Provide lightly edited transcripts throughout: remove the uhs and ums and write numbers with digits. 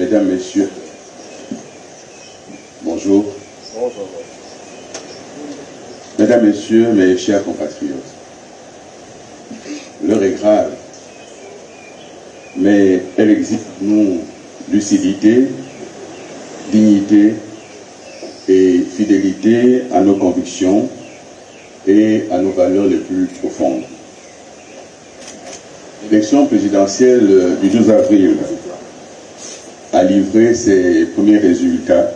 Mesdames, Messieurs, bonjour. Bonjour. Mesdames, Messieurs, mes chers compatriotes, l'heure est grave, mais elle exige de nous lucidité, dignité et fidélité à nos convictions et à nos valeurs les plus profondes. L'élection présidentielle du 12 avril a livré ses premiers résultats.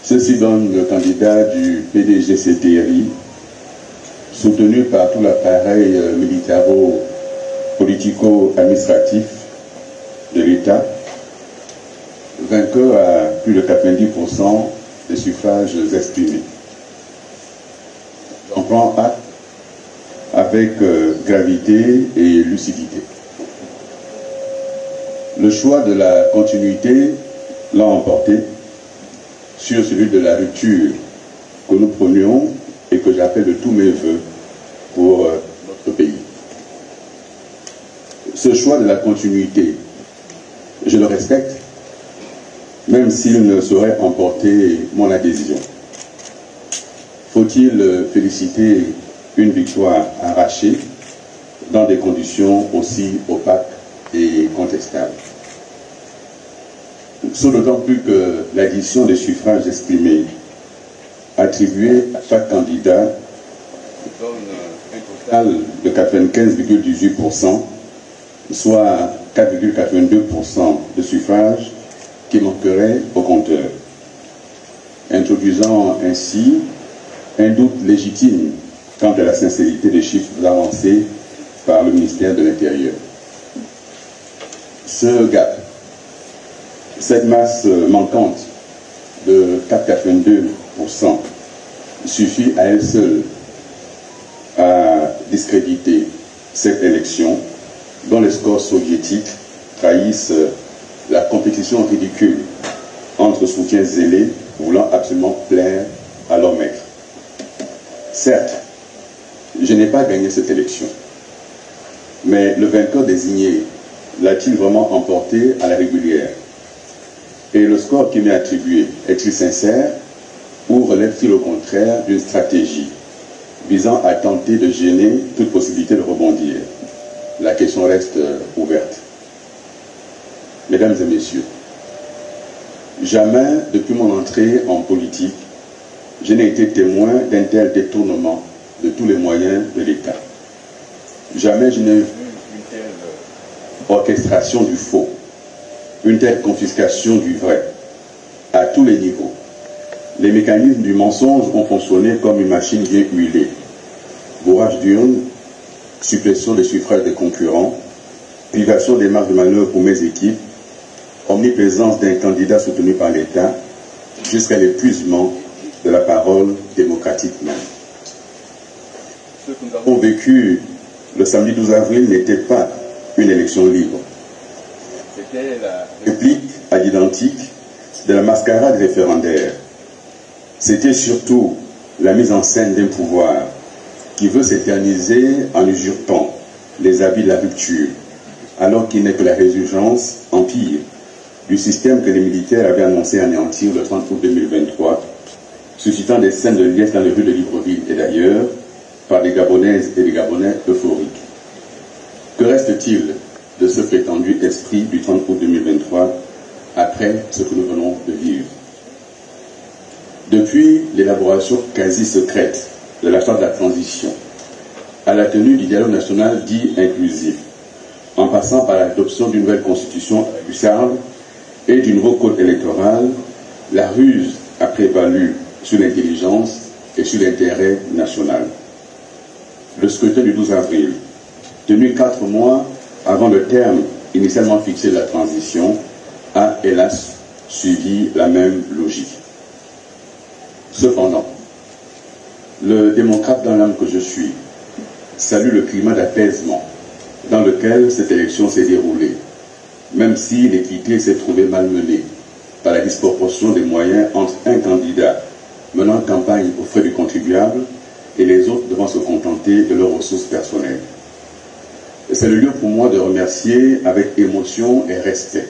Ceci donne le candidat du PDG-CTRI, soutenu par tout l'appareil militaro-politico-administratif de l'État, vainqueur à plus de 90% des suffrages exprimés. J'en prends acte avec gravité et lucidité. Le choix de la continuité l'a emporté sur celui de la rupture que nous prenions et que j'appelle de tous mes voeux pour notre pays. Ce choix de la continuité, je le respecte, même s'il ne saurait emporter mon adhésion. Faut-il féliciter une victoire arrachée dans des conditions aussi opaques et contestables? D'autant plus que l'addition des suffrages exprimés attribués à chaque candidat donne un total de 95,18%, soit 4,82% de suffrages qui manqueraient au compteur, introduisant ainsi un doute légitime quant à la sincérité des chiffres avancés par le ministère de l'Intérieur. Ce gap, cette masse manquante de 4,82% suffit à elle seule à discréditer cette élection dont les scores soviétiques trahissent la compétition ridicule entre soutiens zélés voulant absolument plaire à leur maître. Certes, je n'ai pas gagné cette élection, mais le vainqueur désigné l'a-t-il vraiment emporté à la régulière? Et le score qui m'est attribué est-il sincère ou relève-t-il au contraire d'une stratégie visant à tenter de gêner toute possibilité de rebondir? La question reste ouverte. Mesdames et messieurs, jamais depuis mon entrée en politique, je n'ai été témoin d'un tel détournement de tous les moyens de l'État. Jamais je n'ai vu une telle orchestration du faux, une telle confiscation du vrai, à tous les niveaux. Les mécanismes du mensonge ont fonctionné comme une machine bien huilée. Bourrage d'urnes, suppression des suffrages des concurrents, privation des marges de manœuvre pour mes équipes, omniprésence d'un candidat soutenu par l'État, jusqu'à l'épuisement de la parole démocratique même. Ce que nous avons vécu le samedi 12 avril n'était pas une élection libre. C'était la réplique à l'identique de la mascarade référendaire. C'était surtout la mise en scène d'un pouvoir qui veut s'éterniser en usurpant les habits de la rupture, alors qu'il n'est que la résurgence empire du système que les militaires avaient annoncé anéantir le 30 août 2023, suscitant des scènes de liesse dans les rues de Libreville et d'ailleurs, par des Gabonaises et des Gabonais euphoriques. Que reste-t-il de ce prétendu esprit du 30 août 2023 après ce que nous venons de vivre? Depuis l'élaboration quasi secrète de la charte de la transition, à la tenue du dialogue national dit inclusif, en passant par l'adoption d'une nouvelle constitution hussarde et du nouveau code électoral, la ruse a prévalu sur l'intelligence et sur l'intérêt national. Le scrutin du 12 avril, tenu 4 mois avant le terme initialement fixé de la transition, a hélas suivi la même logique. Cependant, le démocrate dans l'âme que je suis salue le climat d'apaisement dans lequel cette élection s'est déroulée, même si l'équité s'est trouvée malmenée par la disproportion des moyens entre un candidat menant campagne aux frais du contribuable et les autres devant se contenter de leurs ressources personnelles. C'est le lieu pour moi de remercier avec émotion et respect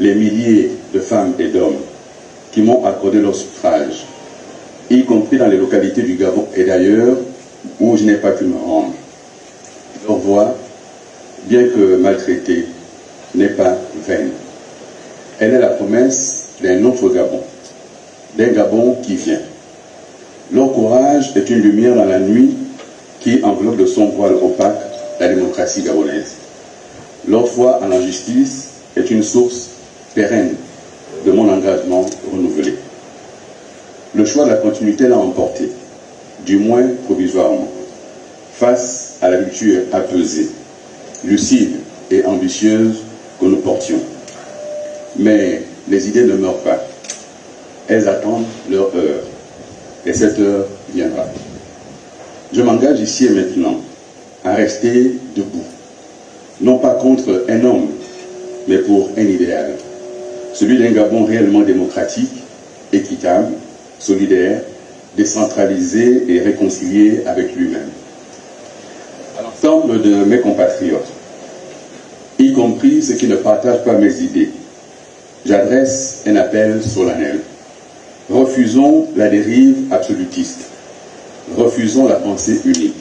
les milliers de femmes et d'hommes qui m'ont accordé leur suffrage, y compris dans les localités du Gabon et d'ailleurs où je n'ai pas pu me rendre. Leur voix, bien que maltraitée, n'est pas vaine. Elle est la promesse d'un autre Gabon, d'un Gabon qui vient. Leur courage est une lumière dans la nuit qui enveloppe de son voile opaque la démocratie gabonaise. Leur foi en la justice est une source pérenne de mon engagement renouvelé. Le choix de la continuité l'a emporté, du moins provisoirement, face à la culture apaisée, lucide et ambitieuse que nous portions. Mais les idées ne meurent pas. Elles attendent leur heure. Et cette heure viendra. Je m'engage ici et maintenant à rester debout. Non pas contre un homme, mais pour un idéal. Celui d'un Gabon réellement démocratique, équitable, solidaire, décentralisé et réconcilié avec lui-même. À l'ensemble de mes compatriotes, y compris ceux qui ne partagent pas mes idées, j'adresse un appel solennel. Refusons la dérive absolutiste. Refusons la pensée unique.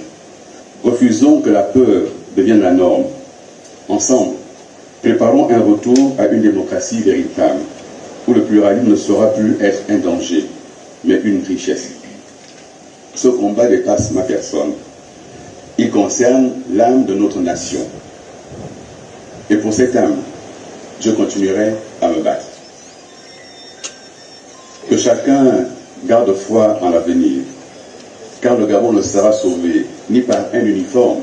Refusons que la peur devienne la norme. Ensemble, préparons un retour à une démocratie véritable, où le pluralisme ne saura plus être un danger, mais une richesse. Ce combat dépasse ma personne. Il concerne l'âme de notre nation. Et pour cette âme, je continuerai à me battre. Que chacun garde foi en l'avenir, car le Gabon ne sera sauvé ni par un uniforme,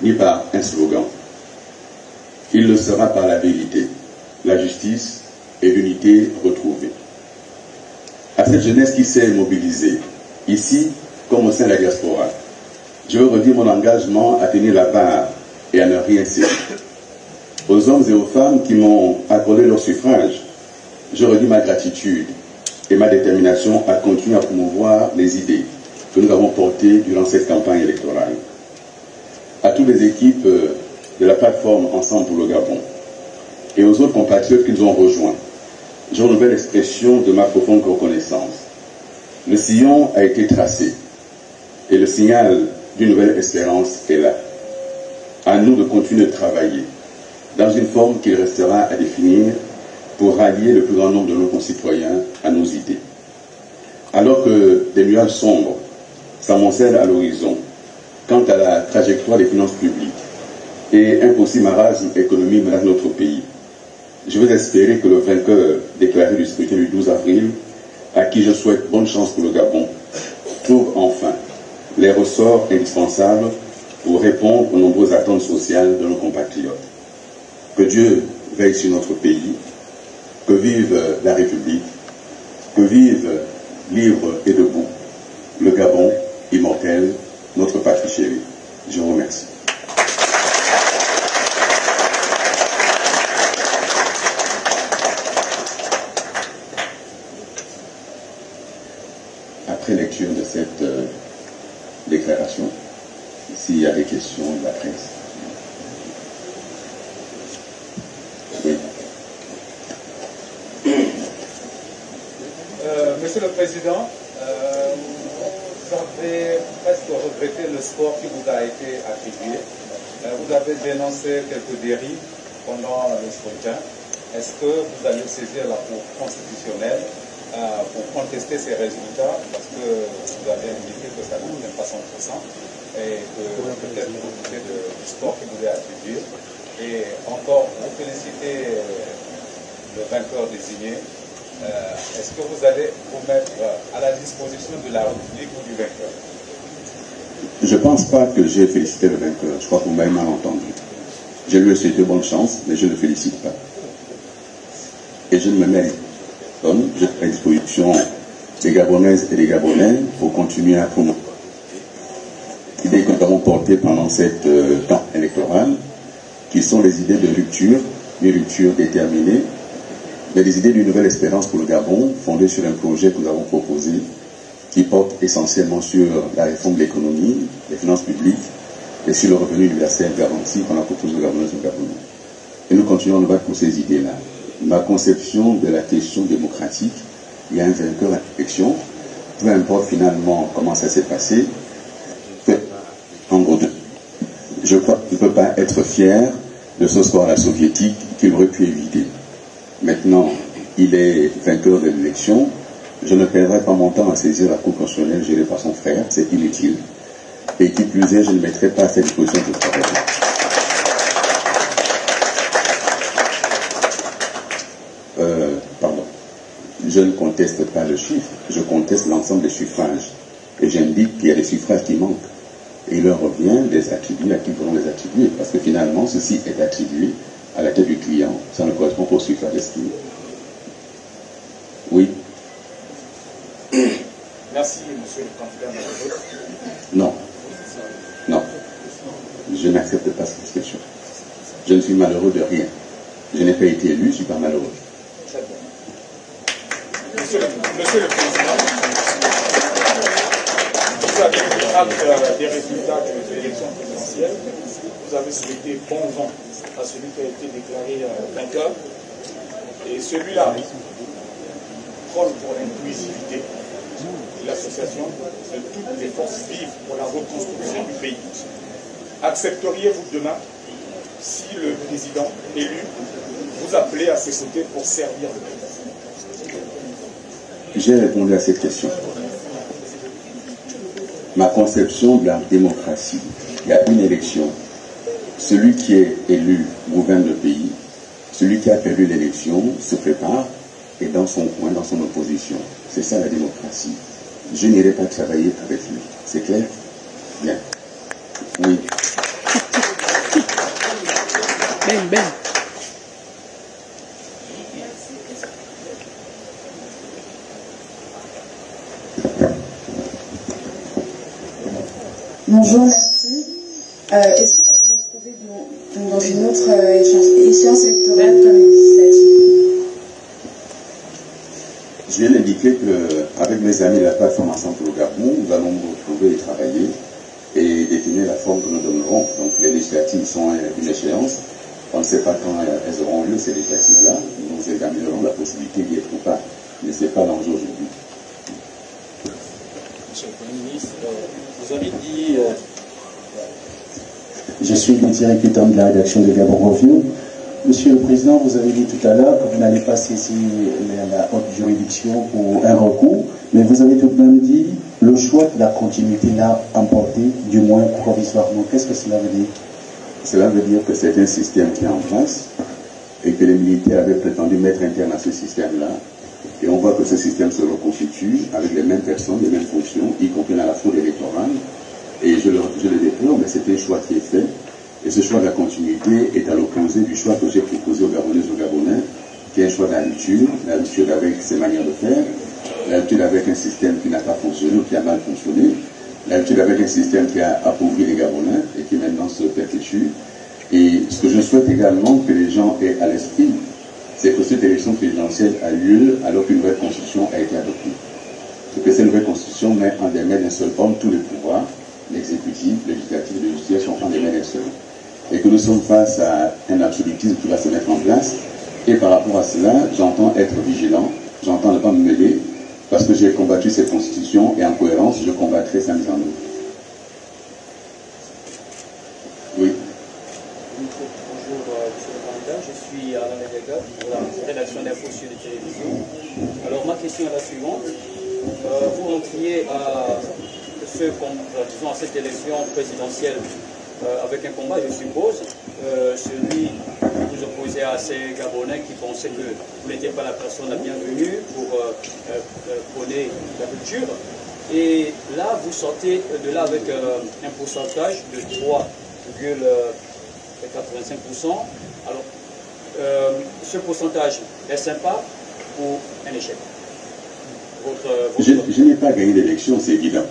ni par un slogan. Il le sera par la vérité, la justice et l'unité retrouvée. À cette jeunesse qui s'est mobilisée, ici comme au sein de la diaspora, je veux redire mon engagement à tenir la barre et à ne rien céder. Aux hommes et aux femmes qui m'ont accordé leur suffrage, je redis ma gratitude et ma détermination à continuer à promouvoir les idées que nous avons portées durant cette campagne électorale. À toutes les équipes de la plateforme Ensemble pour le Gabon et aux autres compatriotes qui nous ont rejoints, je renouvelle l'expression de ma profonde reconnaissance. Le sillon a été tracé et le signal d'une nouvelle espérance est là. À nous de continuer de travailler dans une forme qu'il restera à définir pour rallier le plus grand nombre de nos concitoyens à nos idées. Alors que des nuages sombres s'amoncellent à l'horizon quant à la trajectoire des finances publiques et un possible marasme économique menace notre pays, je veux espérer que le vainqueur déclaré du scrutin du 12 avril, à qui je souhaite bonne chance pour le Gabon, trouve enfin les ressorts indispensables pour répondre aux nombreuses attentes sociales de nos compatriotes. Que Dieu veille sur notre pays, que vive la République, que vive libre et debout, le Gabon immortel, notre patrie chérie. Je vous remercie. Après lecture de cette déclaration, s'il y a des questions de la presse. Oui. Monsieur le Président, vous avez presque regretté le score qui vous a été attribué. Vous avez dénoncé quelques dérives pendant le scrutin. Est-ce que vous allez saisir la Cour constitutionnelle pour contester ces résultats? Parce que vous avez indiqué que ça ne vous pas 100% et que peut-être vous doutez du score qui vous est attribué. Et encore, vous félicitez le vainqueur désigné. Est-ce que vous allez vous mettre à la disposition de la République ou du vainqueur? Je ne pense pas que j'ai félicité le vainqueur. Je crois que vous m'avez mal entendu. Je lui ai souhaité bonne chance, mais je ne le félicite pas. Et je ne me mets comme je suis à disposition des Gabonaises et des Gabonais pour continuer à promouvoir l'idée que nous avons portée pendant cette campagne électorale, qui sont les idées de rupture, une rupture déterminée, mais des idées d'une nouvelle espérance pour le Gabon, fondée sur un projet que nous avons proposé, qui porte essentiellement sur la réforme de l'économie, des finances publiques, et sur le revenu universel garanti qu'on a proposé aux Gabonaises et aux Gabonais. Et nous continuons à nous battre pour ces idées-là. ma conception de la question démocratique, il y a un vainqueur à l'élection, peu importe finalement comment ça s'est passé, en gros, je crois qu'il ne peut pas être fier de ce score-là soviétique qu'il aurait pu éviter. Maintenant, il est vainqueur de l'élection, je ne perdrai pas mon temps à saisir la Cour constitutionnelle gérée par son frère, c'est inutile. Et qui plus est, je ne mettrai pas à sa disposition de travail. Pardon. Je ne conteste pas le chiffre, je conteste l'ensemble des suffrages. Et j'indique qu'il y a des suffrages qui manquent. Et il leur revient des attributs à qui pourront les attribuer. Parce que finalement, ceci est attribué à la tête du client. Ça ne correspond pas au suffrage estimé. Oui. Merci, monsieur le candidat. Non. Non. Je n'accepte pas cette question. Je ne suis malheureux de rien. Je n'ai pas été élu, je ne suis pas malheureux. Très bien. Monsieur le Président, vous avez pris acte des résultats des élections présidentielles. Vous avez souhaité bon vent à celui qui a été déclaré vainqueur. Et celui-là prône pour l'inclusivité et l'association de toutes les forces vives pour la reconstruction du pays. Accepteriez-vous demain, si le président élu vous appelait à ses côtés pour servir le pays? J'ai répondu à cette question. Ma conception de la démocratie, il y a une élection. Celui qui est élu gouverne le pays. Celui qui a perdu l'élection se prépare et dans son coin, dans son opposition. C'est ça la démocratie. Je n'irai pas travailler avec lui. C'est clair? Bien. Oui. Ben. Bonjour, merci. Est-ce qu'on va vous retrouver dans une autre échéance électorale comme législative? Je viens d'indiquer qu'avec mes amis de la plateforme Ensemble pour le Gabon, nous allons nous retrouver et travailler et définir la forme que nous donnerons. Donc les législatives sont une échéance. On ne sait pas quand elles auront lieu, ces législatives-là. Nous examinerons la possibilité d'y être ou pas. Mais ce n'est pas l'enjeu aujourd'hui. Monsieur le Premier ministre, vous avez dit... Je suis le directeur de la rédaction de Gabon Review. Monsieur le Président, vous avez dit tout à l'heure que vous n'allez pas saisir la haute juridiction pour un recours, mais vous avez tout de même dit le choix de la continuité l'a emporté, du moins provisoirement. Qu'est-ce que cela veut dire? Cela veut dire que c'est un système qui est en place et que les militaires avaient prétendu mettre un terme à ce système-là. Et on voit que ce système se reconstitue avec les mêmes personnes, les mêmes fonctions, y compris dans la fraude électorale. Et je le déplore, mais c'est un choix qui est fait. Et ce choix de la continuité est à l'opposé du choix que j'ai proposé aux Gabonaises et aux Gabonais, qui est un choix de la rupture avec ses manières de faire, la rupture avec un système qui n'a pas fonctionné ou qui a mal fonctionné, la rupture avec un système qui a appauvri les Gabonais et qui maintenant se perpétue. Et ce que je souhaite également que les gens aient à l'esprit, c'est que cette élection présidentielle a lieu alors qu'une nouvelle constitution a été adoptée. Et que cette nouvelle constitution met en des mains d'un seul homme tous les pouvoirs, l'exécutif, le législatif et le judiciaire sont en des mains d'un seul. Et que nous sommes face à un absolutisme qui va se mettre en place. Et par rapport à cela, j'entends être vigilant, j'entends ne pas me mêler, parce que j'ai combattu cette constitution et en cohérence, je combattrai sa mise en œuvre. Oui. Bonjour, monsieur le candidat, je suis Alain Medega pour la rédaction d'Info sur les télévisions. Alors ma question est la suivante. Vous rentriez à disons à cette élection présidentielle avec un combat, je suppose, celui que vous opposez à ces Gabonais qui pensaient que vous n'étiez pas la personne la bienvenue pour prôner la culture. Et là, vous sortez de là avec un pourcentage de 3,85%. Alors, ce pourcentage est sympa ou un échec? Je n'ai pas gagné l'élection, c'est évident.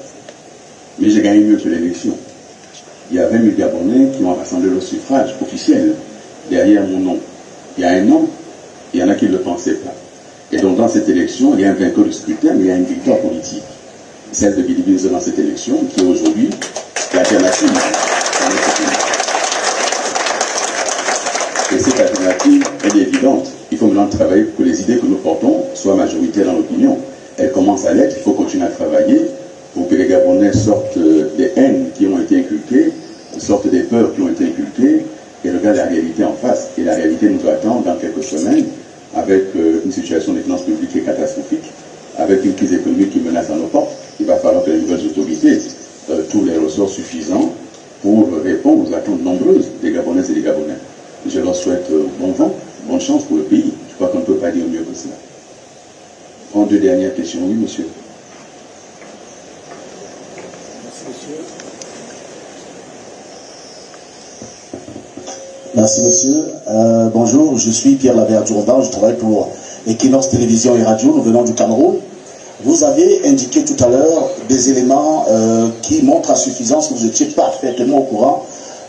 Mais j'ai gagné mieux que l'élection. Il y a 20 000 Gabonais qui ont rassemblé le suffrage officiel derrière mon nom. Il y a un nom, il y en a qui ne le pensaient pas. Et donc dans cette élection, il y a un vainqueur du scrutin, mais il y a une victoire politique. Celle de Billy Binzo dans cette élection, qui est aujourd'hui l'alternative dans notre pays. Et cette alternative, elle est évidente. Il faut maintenant travailler pour que les idées que nous portons soient majoritaires dans l'opinion. Elles commencent à l'être, il faut continuer à travailler pour que les Gabonais sortent des haines qui ont été inculquées, sortent des peurs qui ont été inculquées et regardent la réalité en face. Et la réalité nous attend dans quelques semaines avec une situation des finances publiques qui est catastrophique, avec une crise économique qui menace à nos portes. Il va falloir que les nouvelles autorités trouvent les ressorts suffisants pour répondre aux attentes nombreuses des Gabonaises et des Gabonais. Je leur souhaite bon vent, bonne chance pour le pays. Je crois qu'on ne peut pas dire mieux que cela. En deux dernières questions. Oui, monsieur. Merci, monsieur. Bonjour, je suis Pierre Lavert-Jourdan, je travaille pour Equinox Télévision et Radio, nous venons du Cameroun. Vous avez indiqué tout à l'heure des éléments qui montrent à suffisance que vous étiez parfaitement au courant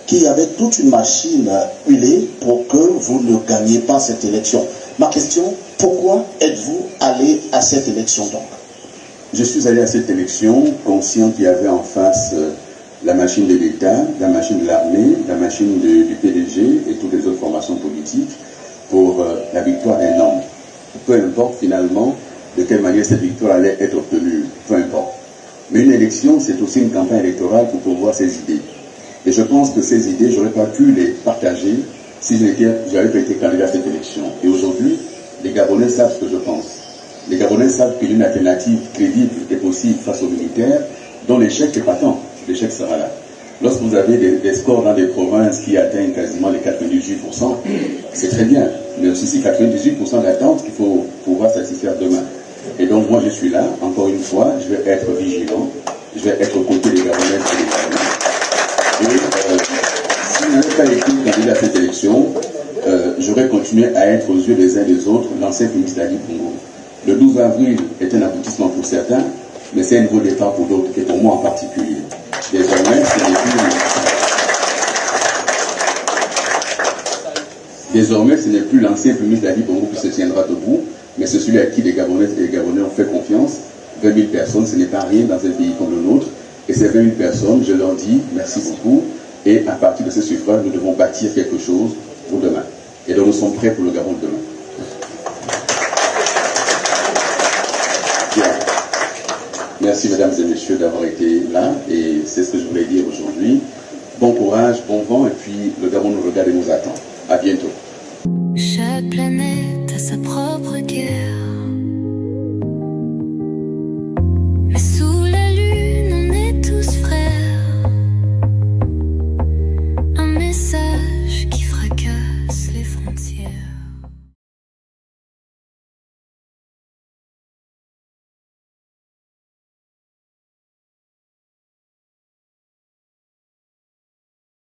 qu'il y avait toute une machine huilée pour que vous ne gagniez pas cette élection. Ma question, pourquoi êtes-vous allé à cette élection donc? Je suis allé à cette élection conscient qu'il y avait en face la machine de l'État, la machine de l'armée, la machine du PDG et toutes les autres formations politiques pour la victoire d'un homme. Peu importe finalement de quelle manière cette victoire allait être obtenue, peu importe. Mais une élection, c'est aussi une campagne électorale pour promouvoir ses idées. Et je pense que ces idées, je n'aurais pas pu les partager si je n'avais pas été candidat à cette élection. Et aujourd'hui, les Gabonais savent ce que je pense. Les Gabonais savent qu'il y a une alternative crédible et possible face aux militaires, dont l'échec est patent. L'échec sera là. Lorsque vous avez des scores dans des provinces qui atteignent quasiment les 98%, c'est très bien. Mais aussi 98% d'attente qu'il faut pouvoir satisfaire demain. Et donc moi je suis là, encore une fois, je vais être vigilant, je vais être aux côtés des Gabonais et des Gabonais. Et si je n'avais pas été candidat à cette élection, j'aurais continué à être aux yeux des uns et des autres l'ancien Félix Dadi Bongo. Le 12 avril est un aboutissement pour certains, mais c'est un nouveau départ pour d'autres, et pour moi en particulier. Désormais, ce n'est plus l'ancien Félix Dadi Bongo qui se tiendra debout, mais c'est celui à qui les Gabonaises et les Gabonais ont fait confiance. 20 000 personnes, ce n'est pas rien dans un pays comme le nôtre. Et ces 20 000 personnes, je leur dis merci beaucoup. Et à partir de ce suffrage, nous devons bâtir quelque chose pour demain. Et donc nous sommes prêts pour le Gabon de demain. Bien. Merci mesdames et messieurs d'avoir été là. Et c'est ce que je voulais dire aujourd'hui. Bon courage, bon vent. Et puis le Gabon nous regarde et nous attend. À bientôt. Chaque planète a sa propre